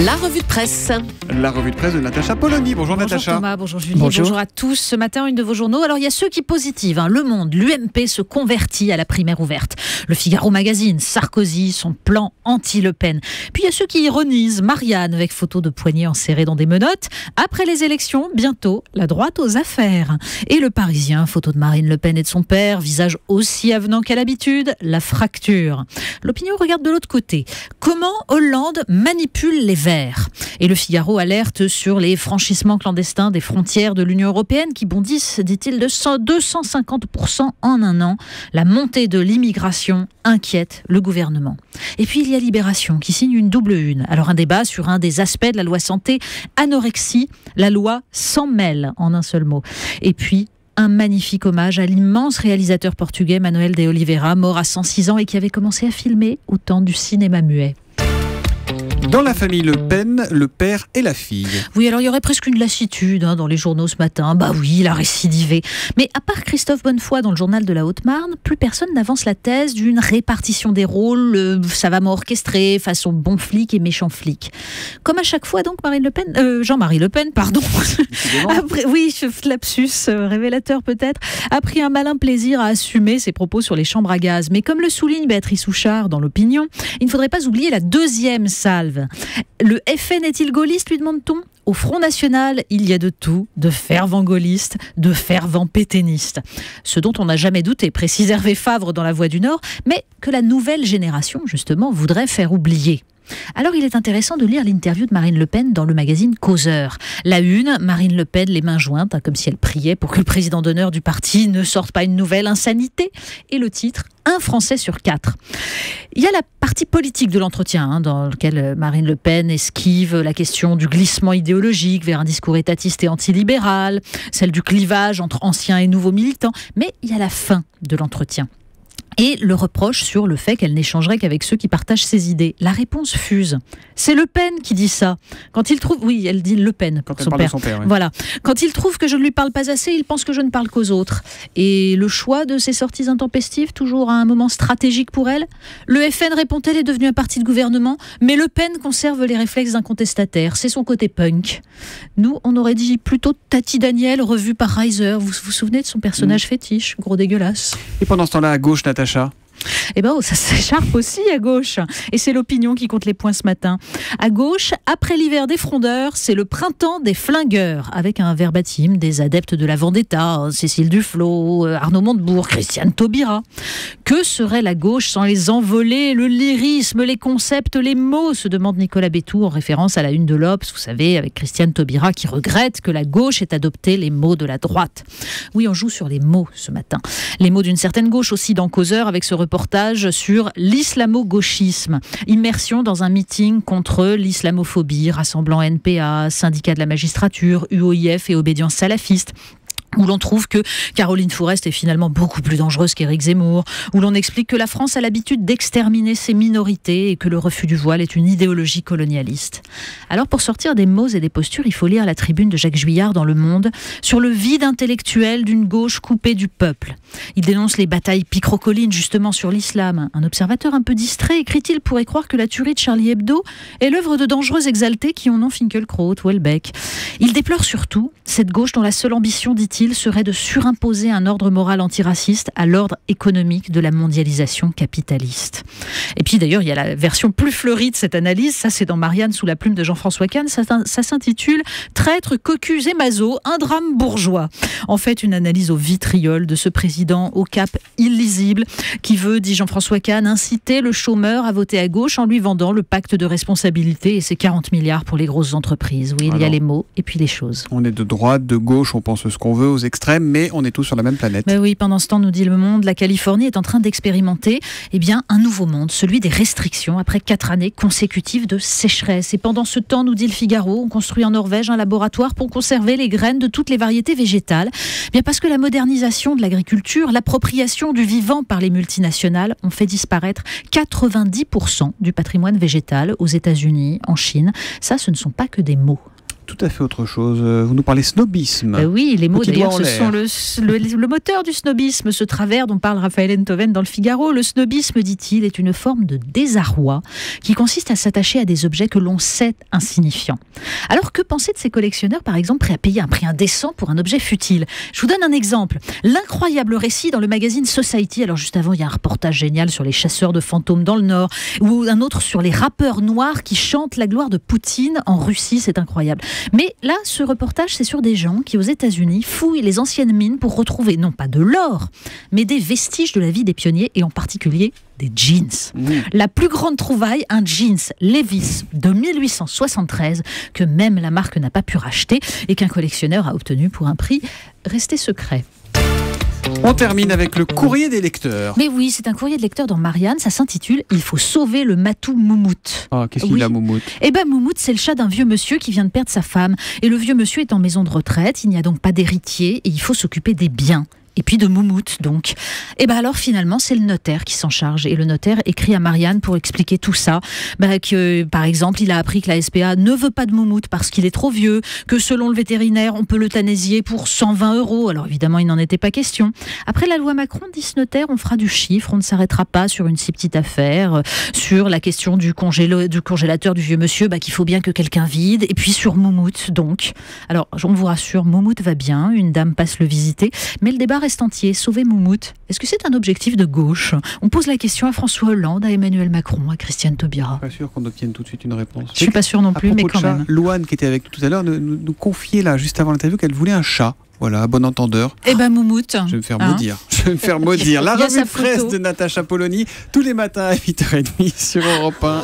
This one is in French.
La revue de presse. La revue de presse de Natacha Polony. Bonjour Natacha. Thomas, bonjour Julie, bonjour à tous. Ce matin, une de vos journaux. Alors, il y a ceux qui positivent. Le Monde, l'UMP se convertit à la primaire ouverte. Le Figaro Magazine, Sarkozy, son plan anti-Le Pen. Puis il y a ceux qui ironisent. Marianne, avec photo de poignets enserrés dans des menottes. Après les élections, bientôt, la droite aux affaires. Et Le Parisien, photo de Marine Le Pen et de son père, visage aussi avenant qu'à l'habitude, la fracture. L'Opinion regarde de l'autre côté. Comment Hollande manipule les Verts. Et Le Figaro alerte sur les franchissements clandestins des frontières de l'Union européenne qui bondissent, dit-il, de 250% en un an. La montée de l'immigration inquiète le gouvernement. Et puis il y a Libération qui signe une double une. Alors un débat sur un des aspects de la loi santé, anorexie, la loi s'en mêle en un seul mot. Et puis un magnifique hommage à l'immense réalisateur portugais Manuel de Oliveira, mort à 106 ans et qui avait commencé à filmer au temps du cinéma muet. Dans la famille Le Pen, le père et la fille. Oui, alors il y aurait presque une lassitude dans les journaux ce matin. Bah oui, il a récidivé. Mais à part Christophe Bonnefoy dans le journal de la Haute-Marne, plus personne n'avance la thèse d'une répartition des rôles savamment orchestrée, façon bon flic et méchant flic. Comme à chaque fois donc, Jean-Marie Le Pen, pardon. Après, oui, lapsus révélateur peut-être, a pris un malin plaisir à assumer ses propos sur les chambres à gaz. Mais comme le souligne Béatrice Houchard dans l'Opinion, il ne faudrait pas oublier la deuxième salve. Le FN est-il gaulliste, lui demande-t-on ? Au Front National, il y a de tout, de fervents gaullistes, de fervents pétainistes. Ce dont on n'a jamais douté, précise Hervé Favre dans La Voix du Nord, mais que la nouvelle génération, justement, voudrait faire oublier. Alors il est intéressant de lire l'interview de Marine Le Pen dans le magazine Causeur. La une, Marine Le Pen les mains jointes, comme si elle priait pour que le président d'honneur du parti ne sorte pas une nouvelle insanité. Et le titre, un Français sur 4. Il y a la partie politique de l'entretien, dans lequel Marine Le Pen esquive la question du glissement idéologique vers un discours étatiste et antilibéral, celle du clivage entre anciens et nouveaux militants, mais il y a la fin de l'entretien. Et le reproche sur le fait qu'elle n'échangerait qu'avec ceux qui partagent ses idées. La réponse fuse. C'est Le Pen qui dit ça. Quand il trouve... Oui, elle dit Le Pen pour son père. Oui. Voilà. Quand il trouve que je ne lui parle pas assez, il pense que je ne parle qu'aux autres. Et le choix de ces sorties intempestives, toujours à un moment stratégique pour elle. Le FN, répond-elle, est devenu un parti de gouvernement, mais Le Pen conserve les réflexes d'un contestataire. C'est son côté punk. Nous, on aurait dit plutôt Tati Daniel, revue par Reiser. Vous vous souvenez de son personnage fétiche, gros dégueulasse. Et pendant ce temps-là, à gauche, Natacha. Eh ben, ça s'écharpe aussi à gauche. Et c'est l'Opinion qui compte les points ce matin. À gauche, après l'hiver des frondeurs, c'est le printemps des flingueurs, avec un verbatim des adeptes de la vendetta, Cécile Duflot, Arnaud Montebourg, Christiane Taubira. Que serait la gauche sans les envolées, le lyrisme, les concepts, les mots, se demande Nicolas Bétou en référence à la une de l'Obs, vous savez, avec Christiane Taubira qui regrette que la gauche ait adopté les mots de la droite. Oui, on joue sur les mots ce matin. Les mots d'une certaine gauche aussi dans Causeur, avec ce reportage sur l'islamo-gauchisme. Immersion dans un meeting contre l'islamophobie, rassemblant NPA, syndicat de la magistrature, UOIF et obédience salafiste, où l'on trouve que Caroline Fourest est finalement beaucoup plus dangereuse qu'Éric Zemmour, où l'on explique que la France a l'habitude d'exterminer ses minorités et que le refus du voile est une idéologie colonialiste. Alors pour sortir des mots et des postures, il faut lire la tribune de Jacques Juillard dans Le Monde sur le vide intellectuel d'une gauche coupée du peuple. Il dénonce les batailles picrocolines justement sur l'islam. Un observateur un peu distrait, écrit-il, pourrait croire que la tuerie de Charlie Hebdo est l'œuvre de dangereux exaltés qui en ont Finkielkraut ou Houellebecq. Il déplore surtout cette gauche dont la seule ambition, dit-il, serait de surimposer un ordre moral antiraciste à l'ordre économique de la mondialisation capitaliste. Et puis d'ailleurs, il y a la version plus fleurie de cette analyse, ça c'est dans Marianne sous la plume de Jean-François Kahn, ça s'intitule « Traîtres, cocus et masos, un drame bourgeois ». En fait, une analyse au vitriol de ce président au cap illisible qui veut, dit Jean-François Kahn, inciter le chômeur à voter à gauche en lui vendant le pacte de responsabilité et ses 40 milliards pour les grosses entreprises. Oui, il y a les mots et puis les choses. On est de droite, de gauche, on pense ce qu'on veut, aux extrêmes, mais on est tous sur la même planète. Mais oui, pendant ce temps, nous dit Le Monde, la Californie est en train d'expérimenter un nouveau monde, celui des restrictions, après 4 années consécutives de sécheresse. Et pendant ce temps, nous dit Le Figaro, on construit en Norvège un laboratoire pour conserver les graines de toutes les variétés végétales. Bien parce que la modernisation de l'agriculture, l'appropriation du vivant par les multinationales ont fait disparaître 90% du patrimoine végétal aux États-Unis, en Chine. Ça, ce ne sont pas que des mots. tout à fait autre chose. Vous nous parlez snobisme. Oui, les mots Petit d'ailleurs, doigt en ce sont le moteur du snobisme, ce travers dont parle Raphaël Enthoven dans le Figaro. Le snobisme, dit-il, est une forme de désarroi qui consiste à s'attacher à des objets que l'on sait insignifiants. Alors que penser de ces collectionneurs, par exemple, prêts à payer un prix indécent pour un objet futile? Je vous donne un exemple. L'incroyable récit dans le magazine Society. Alors juste avant, il y a un reportage génial sur les chasseurs de fantômes dans le Nord, ou un autre sur les rappeurs noirs qui chantent la gloire de Poutine en Russie. C'est incroyable. Mais là, ce reportage, c'est sur des gens qui, aux États-Unis, fouillent les anciennes mines pour retrouver non pas de l'or, mais des vestiges de la vie des pionniers, et en particulier des jeans. La plus grande trouvaille, un jeans Levi's de 1873 que même la marque n'a pas pu racheter et qu'un collectionneur a obtenu pour un prix resté secret. On termine avec le courrier des lecteurs. Mais oui, c'est un courrier de lecteur dans Marianne, ça s'intitule « Il faut sauver le matou Moumout ». Ah, qu'est-ce qu'il a, Moumout? Eh ben, Moumout, c'est le chat d'un vieux monsieur qui vient de perdre sa femme. Et le vieux monsieur est en maison de retraite, il n'y a donc pas d'héritier et il faut s'occuper des biens. Et puis de Moumout, donc. Et bien alors, finalement, c'est le notaire qui s'en charge. Et le notaire écrit à Marianne pour expliquer tout ça. Que, par exemple, il a appris que la SPA ne veut pas de Moumout parce qu'il est trop vieux, que selon le vétérinaire, on peut l'euthanasier pour 120 €. Alors évidemment, il n'en était pas question. Après la loi Macron, dit ce notaire, on fera du chiffre, on ne s'arrêtera pas sur une si petite affaire, sur la question du congélateur du vieux monsieur, qu'il faut bien que quelqu'un vide, et puis sur Moumout, donc. Alors, on vous rassure, Moumout va bien, une dame passe le visiter, mais le débat reste entier. Sauver Moumout, est-ce que c'est un objectif de gauche? On pose la question à François Hollande, à Emmanuel Macron, à Christiane Taubira. Pas sûr qu'on obtienne tout de suite une réponse. Je suis pas sûr non plus, mais quand même. Louane, qui était avec nous tout à l'heure, nous confiait là, juste avant l'interview, qu'elle voulait un chat. Voilà, bon entendeur. Eh ben Moumout. Je vais me faire maudire. Je vais me faire maudire. La revue de presse de Natacha Polony, tous les matins à 8h30 sur Europe 1.